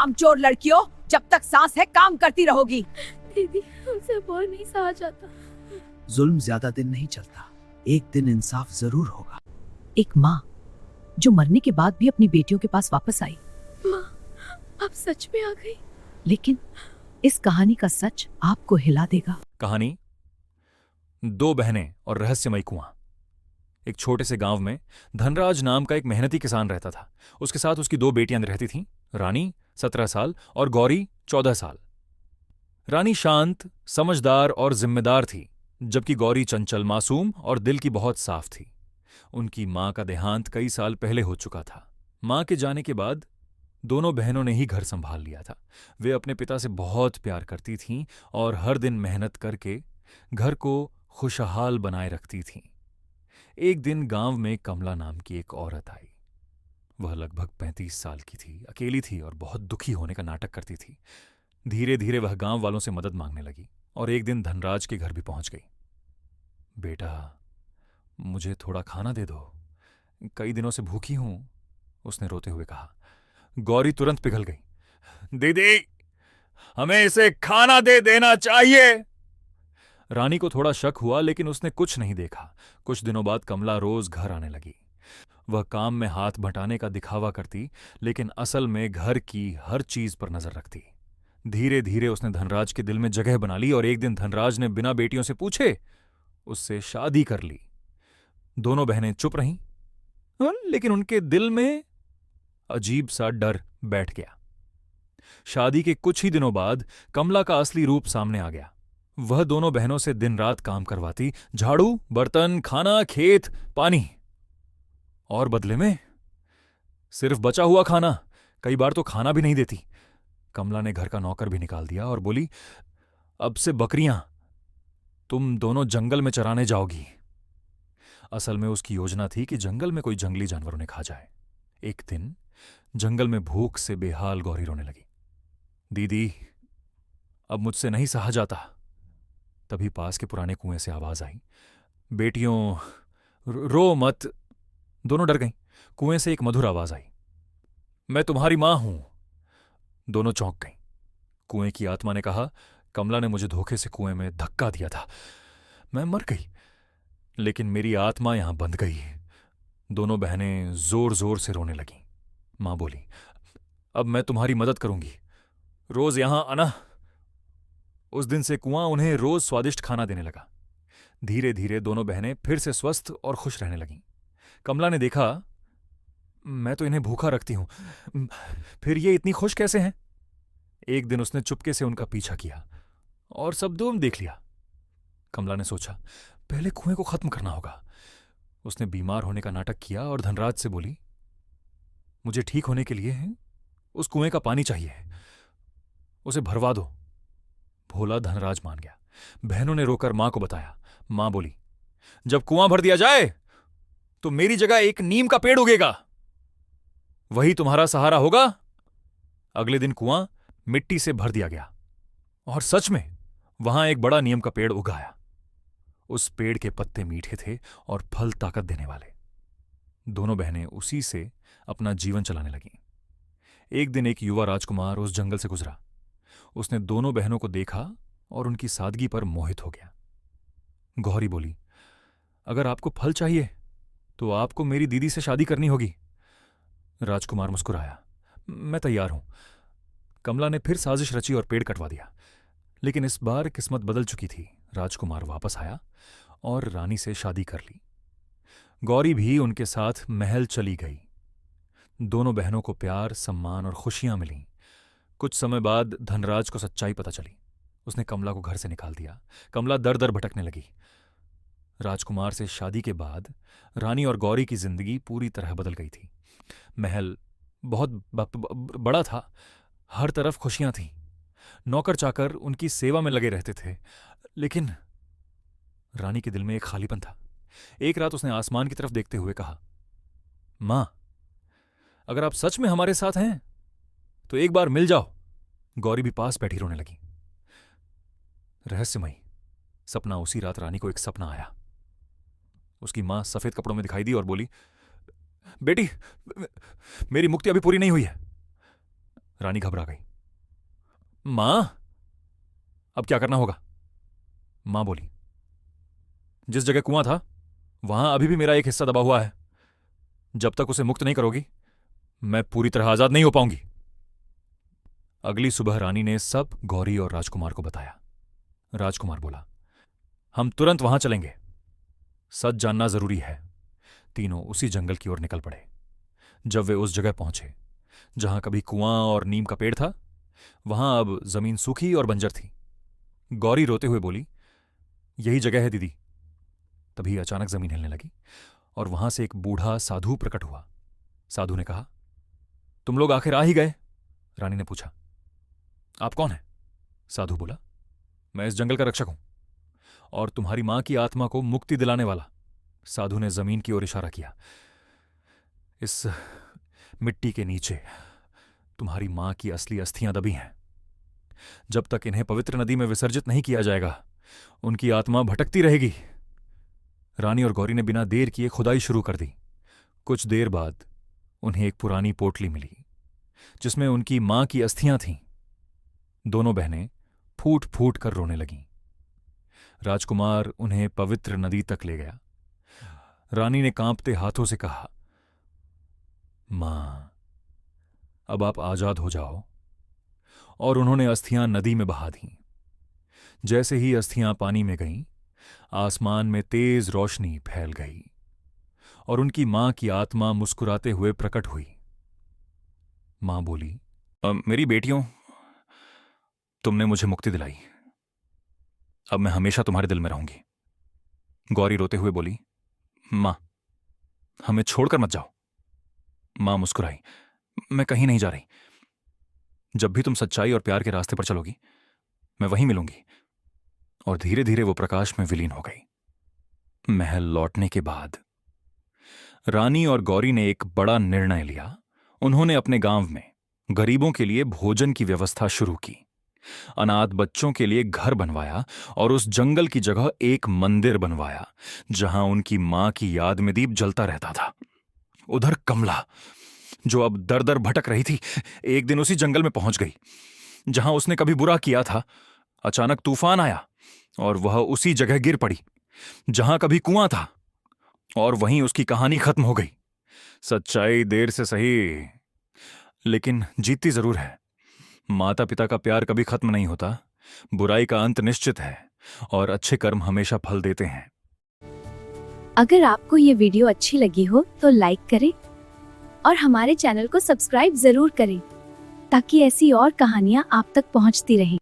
कामचोर लड़कियों, जब तक सांस है काम करती रहोगी। दीदी, हमसे और नहीं सहा जाता। जुल्म ज्यादा दिन नहीं चलता, एक दिन इंसाफ जरूर होगा। एक माँ जो मरने के बाद भी अपनी बेटियों के पास वापस आई। माँ, आप सच में आ गई। लेकिन इस कहानी का सच आपको हिला देगा। कहानी दो बहनें और रहस्यमयी कुआं। एक छोटे से गांव में धनराज नाम का एक मेहनती किसान रहता था। उसके साथ उसकी दो बेटियां रहती थीं, रानी 17 साल और गौरी 14 साल। रानी शांत, समझदार और जिम्मेदार थी, जबकि गौरी चंचल, मासूम और दिल की बहुत साफ थी। उनकी मां का देहांत कई साल पहले हो चुका था। मां के जाने के बाद दोनों बहनों ने ही घर संभाल लिया था। वे अपने पिता से बहुत प्यार करती थीं और हर दिन मेहनत करके घर को खुशहाल बनाए रखती थीं। एक दिन गांव में कमला नाम की एक औरत आई। वह लगभग 35 साल की थी, अकेली थी और बहुत दुखी होने का नाटक करती थी। धीरे धीरे वह गांव वालों से मदद मांगने लगी और एक दिन धनराज के घर भी पहुंच गई। बेटा, मुझे थोड़ा खाना दे दो, कई दिनों से भूखी हूं, उसने रोते हुए कहा। गौरी तुरंत पिघल गई। दीदी, हमें इसे खाना दे देना चाहिए। रानी को थोड़ा शक हुआ, लेकिन उसने कुछ नहीं देखा। कुछ दिनों बाद कमला रोज घर आने लगी। वह काम में हाथ बटाने का दिखावा करती, लेकिन असल में घर की हर चीज पर नजर रखती। धीरे धीरे उसने धनराज के दिल में जगह बना ली और एक दिन धनराज ने बिना बेटियों से पूछे उससे शादी कर ली। दोनों बहनें चुप रहीं, लेकिन उनके दिल में अजीब सा डर बैठ गया। शादी के कुछ ही दिनों बाद कमला का असली रूप सामने आ गया। वह दोनों बहनों से दिन रात काम करवाती, झाड़ू, बर्तन, खाना, खेत, पानी, और बदले में सिर्फ बचा हुआ खाना, कई बार तो खाना भी नहीं देती। कमला ने घर का नौकर भी निकाल दिया और बोली, अब से बकरियां तुम दोनों जंगल में चराने जाओगी। असल में उसकी योजना थी कि जंगल में कोई जंगली जानवर उन्हें खा जाए। एक दिन जंगल में भूख से बेहाल गौरी रोने लगी। दीदी, अब मुझसे नहीं सहा जाता। तभी पास के पुराने कुएं से आवाज आई, बेटियों रो मत। दोनों डर गईं। कुएं से एक मधुर आवाज आई, मैं तुम्हारी मां हूं। दोनों चौंक गईं। कुएं की आत्मा ने कहा, कमला ने मुझे धोखे से कुएं में धक्का दिया था, मैं मर गई, लेकिन मेरी आत्मा यहां बंध गई। दोनों बहनें जोर जोर से रोने लगीं। मां बोली, अब मैं तुम्हारी मदद करूंगी, रोज यहां आना। उस दिन से कुआं उन्हें रोज स्वादिष्ट खाना देने लगा। धीरे धीरे दोनों बहनें फिर से स्वस्थ और खुश रहने लगीं। कमला ने देखा, मैं तो इन्हें भूखा रखती हूं, फिर ये इतनी खुश कैसे हैं? एक दिन उसने चुपके से उनका पीछा किया और सब दूर देख लिया। कमला ने सोचा, पहले कुएं को खत्म करना होगा। उसने बीमार होने का नाटक किया और धनराज से बोली, मुझे ठीक होने के लिए उस कुएं का पानी चाहिए, उसे भरवा दो। भोला धनराज मान गया। बहनों ने रोकर मां को बताया। मां बोली, जब कुआं भर दिया जाए तो मेरी जगह एक नीम का पेड़ उगेगा, वही तुम्हारा सहारा होगा। अगले दिन कुआं मिट्टी से भर दिया गया और सच में वहां एक बड़ा नीम का पेड़ उग आया। उस पेड़ के पत्ते मीठे थे और फल ताकत देने वाले। दोनों बहनें उसी से अपना जीवन चलाने लगीं। एक दिन एक युवा राजकुमार उस जंगल से गुजरा। उसने दोनों बहनों को देखा और उनकी सादगी पर मोहित हो गया। गौरी बोली, अगर आपको फल चाहिए तो आपको मेरी दीदी से शादी करनी होगी। राजकुमार मुस्कुराया, मैं तैयार हूं। कमला ने फिर साजिश रची और पेड़ कटवा दिया, लेकिन इस बार किस्मत बदल चुकी थी। राजकुमार वापस आया और रानी से शादी कर ली। गौरी भी उनके साथ महल चली गई। दोनों बहनों को प्यार, सम्मान और खुशियां मिलीं। कुछ समय बाद धनराज को सच्चाई पता चली। उसने कमला को घर से निकाल दिया। कमला दर दर भटकने लगी। राजकुमार से शादी के बाद रानी और गौरी की जिंदगी पूरी तरह बदल गई थी। महल बहुत बड़ा था, हर तरफ खुशियां थीं। नौकर चाकर उनकी सेवा में लगे रहते थे, लेकिन रानी के दिल में एक खालीपन था। एक रात उसने आसमान की तरफ देखते हुए कहा, मां, अगर आप सच में हमारे साथ हैं तो एक बार मिल जाओ। गौरी भी पास बैठी रोने लगी। रहस्यमयी सपना। उसी रात रानी को एक सपना आया। उसकी मां सफेद कपड़ों में दिखाई दी और बोली, बेटी, मेरी मुक्ति अभी पूरी नहीं हुई है। रानी घबरा गई। मां, अब क्या करना होगा? मां बोली, जिस जगह कुआं था वहां अभी भी मेरा एक हिस्सा दबा हुआ है। जब तक उसे मुक्त नहीं करोगी मैं पूरी तरह आजाद नहीं हो पाऊंगी। अगली सुबह रानी ने सब गौरी और राजकुमार को बताया। राजकुमार बोला, हम तुरंत वहां चलेंगे, सच जानना जरूरी है। तीनों उसी जंगल की ओर निकल पड़े। जब वे उस जगह पहुंचे जहां कभी कुआं और नीम का पेड़ था, वहां अब जमीन सूखी और बंजर थी। गौरी रोते हुए बोली, यही जगह है दीदी। तभी अचानक जमीन हिलने लगी और वहां से एक बूढ़ा साधु प्रकट हुआ। साधु ने कहा, तुम लोग आखिर आ ही गए? रानी ने पूछा, आप कौन हैं? साधु बोला, मैं इस जंगल का रक्षक हूं और तुम्हारी मां की आत्मा को मुक्ति दिलाने वाला। साधु ने जमीन की ओर इशारा किया। इस मिट्टी के नीचे तुम्हारी मां की असली अस्थियां दबी हैं। जब तक इन्हें पवित्र नदी में विसर्जित नहीं किया जाएगा उनकी आत्मा भटकती रहेगी। रानी और गौरी ने बिना देर किए खुदाई शुरू कर दी। कुछ देर बाद उन्हें एक पुरानी पोटली मिली जिसमें उनकी मां की अस्थियां थीं। दोनों बहनें फूट फूट कर रोने लगीं। राजकुमार उन्हें पवित्र नदी तक ले गया। रानी ने कांपते हाथों से कहा, मां, अब आप आजाद हो जाओ। और उन्होंने अस्थियां नदी में बहा दीं। जैसे ही अस्थियां पानी में गईं, आसमान में तेज रोशनी फैल गई और उनकी मां की आत्मा मुस्कुराते हुए प्रकट हुई। मां बोली, मेरी बेटियों, तुमने मुझे मुक्ति दिलाई। अब मैं हमेशा तुम्हारे दिल में रहूंगी। गौरी रोते हुए बोली, मां, हमें छोड़कर मत जाओ। मां मुस्कुराई, मैं कहीं नहीं जा रही। जब भी तुम सच्चाई और प्यार के रास्ते पर चलोगी मैं वहीं मिलूंगी। और धीरे धीरे वो प्रकाश में विलीन हो गई। महल लौटने के बाद रानी और गौरी ने एक बड़ा निर्णय लिया। उन्होंने अपने गांव में गरीबों के लिए भोजन की व्यवस्था शुरू की, अनाथ बच्चों के लिए घर बनवाया और उस जंगल की जगह एक मंदिर बनवाया जहां उनकी मां की याद में दीप जलता रहता था। उधर कमला, जो अब दर दर भटक रही थी, एक दिन उसी जंगल में पहुंच गई जहां उसने कभी बुरा किया था। अचानक तूफान आया और वह उसी जगह गिर पड़ी जहां कभी कुआं था, और वहीं उसकी कहानी खत्म हो गई। सच्चाई देर से सही लेकिन जीतती जरूर है। माता पिता का प्यार कभी खत्म नहीं होता, बुराई का अंत निश्चित है और अच्छे कर्म हमेशा फल देते हैं। अगर आपको ये वीडियो अच्छी लगी हो तो लाइक करें और हमारे चैनल को सब्सक्राइब जरूर करें ताकि ऐसी और कहानियाँ आप तक पहुँचती रहें।